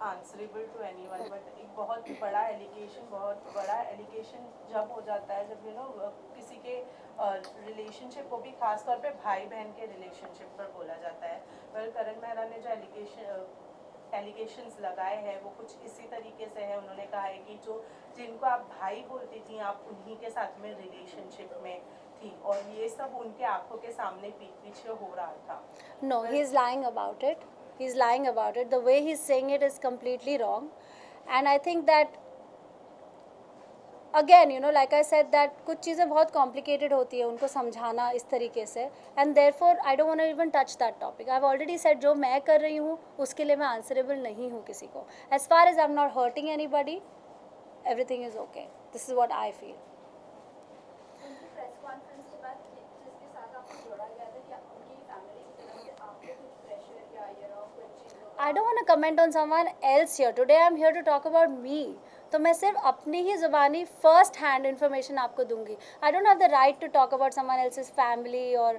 answerable to anyone, but एक बहुत बड़ा एलिगेशन जब हो जाता है, जब किसी के रिलेशनशिप को भी खास तौर पे भाई बहन के रिलेशनशिप पर बोला जाता है। वेल, करण मेहरा ने जो एलिगेशंस लगाए हैं वो कुछ इसी तरीके से है। उन्होंने कहा है कि जिनको आप भाई बोलती थी, आप उन्हीं के साथ में रिलेशनशिप में थी, और ये सब उनके आंखों के सामने पीछे हो रहा था। No, he's lying about it. He's lying about it. The way he's saying it is completely wrong. And I think that, again, like I said, that कुछ चीज़ें बहुत complicated होती है उनको समझाना इस तरीके से, and therefore I don't want to even touch that topic. I've already said जो मैं कर रही हूँ उसके लिए मैं answerable नहीं हूँ किसी को. As far as I'm not hurting anybody, everything is okay. This is what I feel. उनकी प्रेस कॉन्फ्रेंस के बाद जिसके साथ आपको जोड़ा गया था, क्या उनकी फैमिली की तरफ से आपको कुछ प्रेशर या कुछ चीज़ों का? I don't want to comment on someone else here. Today I'm here to talk about me. तो मैं सिर्फ अपनी ही ज़ुबानी फर्स्ट हैंड इन्फॉर्मेशन आपको दूंगी. I don't have the right to talk about someone else's family or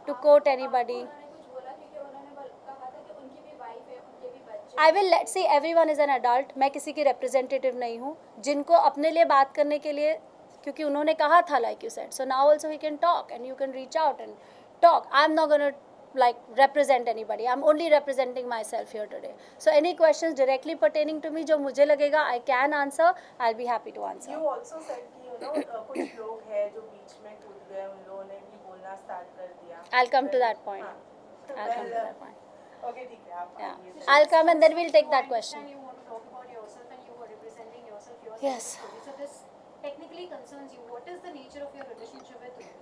to quote anybody. उन्होंने कुछ बोला क्योंकि उन्होंने कहा था कि उनकी भी वाइफ है, उनके भी बच्चे. I will let's see, everyone is an adult. मैं किसी की representative नहीं हूँ जिनको अपने लिए बात करने के लिए, क्योंकि उन्होंने कहा था like you said. So now also he can talk and you can reach out and talk. I'm not gonna like represent anybody. I'm only representing myself here today. So any questions directly pertaining to me जो मुझे लगेगा I can answer, I'll be happy to answer. You also said कि कुछ लोग हैं जो बीच में कूद गए, उन लोगों ने भी बोलना स्टार्ट कर दिया. I'll come to that point. I'll come to that point. Okay, ठीक है, आप Yeah. आइए. I'll come and then we'll take that question. You want to talk about yourself and you were representing yourself. Yes. So this technically concerns you. What is the nature of your relationship with him?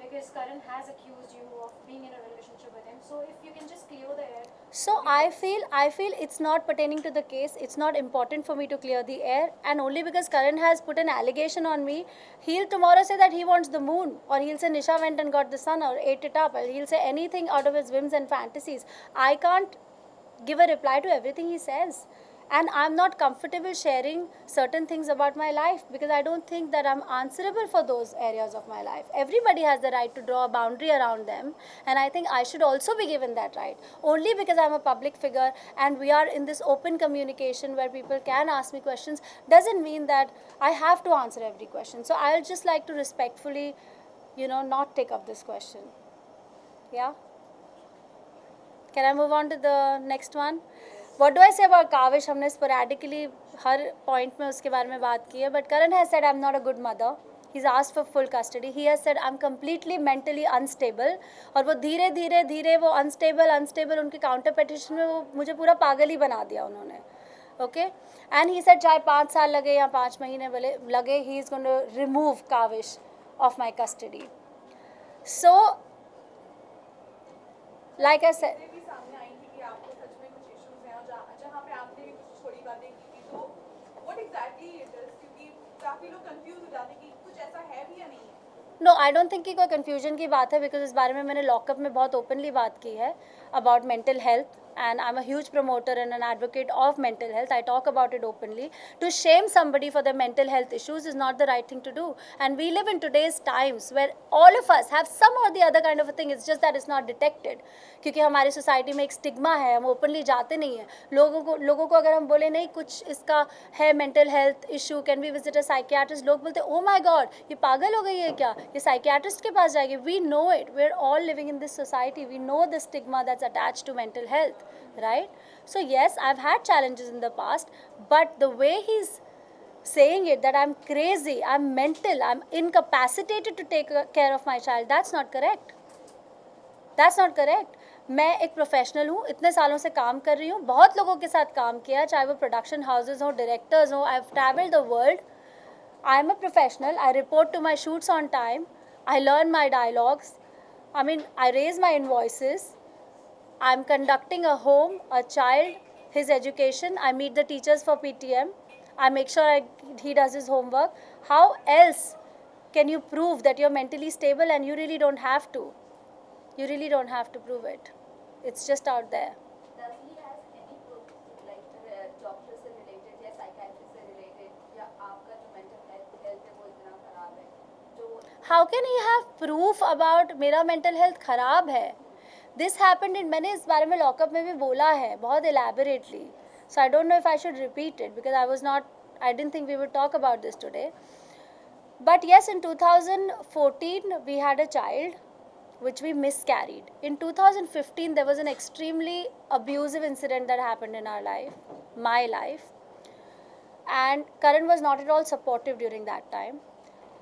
Because Karan has accused you of being in a relationship with him. So if you can just clear the air. So I feel it's not pertaining to the case. It's not important for me to clear the air, and only because Karan has put an allegation on me, he'll tomorrow say that he wants the moon, or he'll say Nisha went and got the sun or ate it up, or he'll say anything out of his whims and fantasies. I can't give a reply to everything he says. And I'm not comfortable sharing certain things about my life because I don't think that I'm answerable for those areas of my life. Everybody has the right to draw a boundary around them, and I think I should also be given that right. Only because I'm a public figure and we are in this open communication where people can ask me questions doesn't mean that I have to answer every question. So I'll just like to respectfully, not take up this question. Yeah? Can I move on to the next one? What do I say about Kavish? हमने sporadically हर point में उसके बारे में बात की है. But Karan has said I'm not a good mother. He's asked for full custody. He has said I'm completely mentally unstable. और वो धीरे धीरे वो unstable उनके counter petition में वो मुझे पूरा पागल ही बना दिया उन्होंने. Okay? And he said चाहे 5 साल लगे या 5 महीने लगे, he is going to remove Kavish of my custody. So, like I said, भी सामने आई थी कि आपको सच में कुछ इश्यूज हैं, और जहाँ पे आपने भी कुछ थोड़ी बातें की थी, तो व्हाट एग्जैक्टली इट इज, क्योंकि काफी लोग कंफ्यूज हो जाते हैं कि कुछ ऐसा है भी या नहीं है. नो, आई डोंट थिंक कि कोई कन्फ्यूजन की बात है, बिकॉज इस बारे में मैंने लॉकअप में बहुत ओपनली बात की है about mental health, and I'm a huge promoter and an advocate of mental health. I talk about it openly. To shame somebody for their mental health issues is not the right thing to do. And we live in today's times where all of us have some or the other kind of a thing. It's just that it's not detected. क्योंकि हमारी society में एक stigma है, हम openly जाते नहीं हैं. लोगों को अगर हम बोले नहीं कुछ इसका है mental health issue, can we visit a psychiatrist, लोग बोलते ओ माय गॉड ये पागल हो गई है क्या, ये साइकियाट्रिस्ट के पास जाएगी. We know it, we are all living in this society, we know the stigma that's attached to mental health, right? So yes, I've had challenges in the past, but the way he's saying it, that I'm crazy, I'm mental, I'm incapacitated to take care of my child, that's not correct. That's not correct. मैं एक professional हूँ, इतने सालों से काम कर रही हूँ, बहुत लोगों के साथ काम किया, चाहे वो प्रोडक्शन हाउसेज हो, डायरेक्टर्स हो. I have travelled the world. I am a professional. I report to my shoots on time. I learn my dialogues. I raise my invoices. I'm conducting a home, a child, his education. I meet the teachers for PTM. I make sure he does his homework. How else can you prove that you're mentally stable? And you really don't have to. You really don't have to prove it. It's just out there. Does he have any proof, like doctor से related या psychiatrist से related, या आपका जो mental health है वो इतना खराब है जो? How can he have proof about मेरा mental health खराब है? This happened in, मैंने इस बारे में लॉकअप में भी बोला है बहुत elaborately. So I don't know if I should repeat it because I didn't think we would talk about this today. But yes, in 2014, we had a child which we miscarried. In 2015, there was an extremely abusive incident that happened in our life, my life. And Karan was not at all supportive during that time.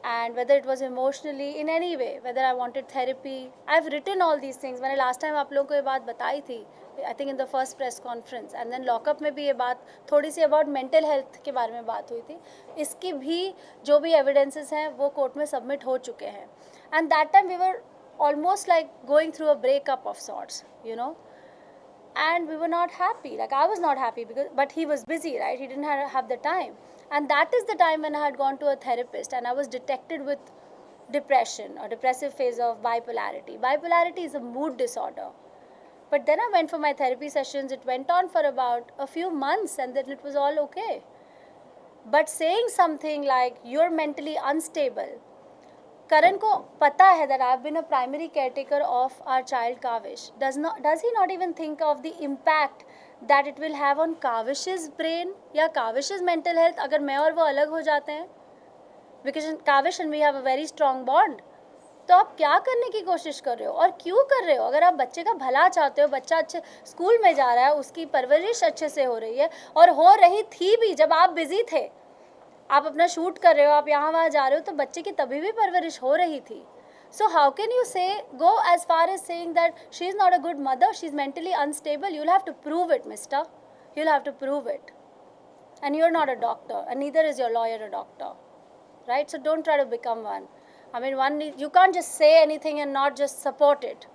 And whether it was emotionally, in any way, whether I wanted therapy, I've written all these things. मैंने last time आप लोगों को ये बात बताई थी, I think in the first press conference, and then lockup में भी ये बात थोड़ी सी about mental health के बारे में बात हुई थी. इसकी भी जो भी evidences हैं वो कोर्ट में submit हो चुके हैं. And that time we were almost like going through a breakup of sorts, you know. And we were not happy. Like I was not happy but he was busy, right? He didn't have the time. And that is the time when I had gone to a therapist and I was detected with depression or depressive phase of bipolarity. Bipolarity is a mood disorder. But then I went for my therapy sessions. It went on for about a few months and then it was all okay. But saying something like you're mentally unstable, Karan ko pata hai that I've been a primary caretaker of our child Kavish. Does he not even think of the impact that it will have on Kavish's brain या Kavish's mental health अगर मैं और वो अलग हो जाते हैं? Because Kavish and we have a very strong bond. तो आप क्या करने की कोशिश कर रहे हो और क्यों कर रहे हो? अगर आप बच्चे का भला चाहते हो, बच्चा अच्छे स्कूल में जा रहा है, उसकी परवरिश अच्छे से हो रही है और हो रही थी भी जब आप बिजी थे, आप अपना शूट कर रहे हो, आप यहाँ वहाँ जा रहे हो, तो बच्चे की तभी भी परवरिश हो रही थी. So how can you go as far as saying that she is not a good mother, she is mentally unstable? You'll have to prove it, mister. You'll have to prove it. And you're not a doctor, and neither is your lawyer a doctor. Right? So don't try to become one. I mean, you can't just say anything and not just support it.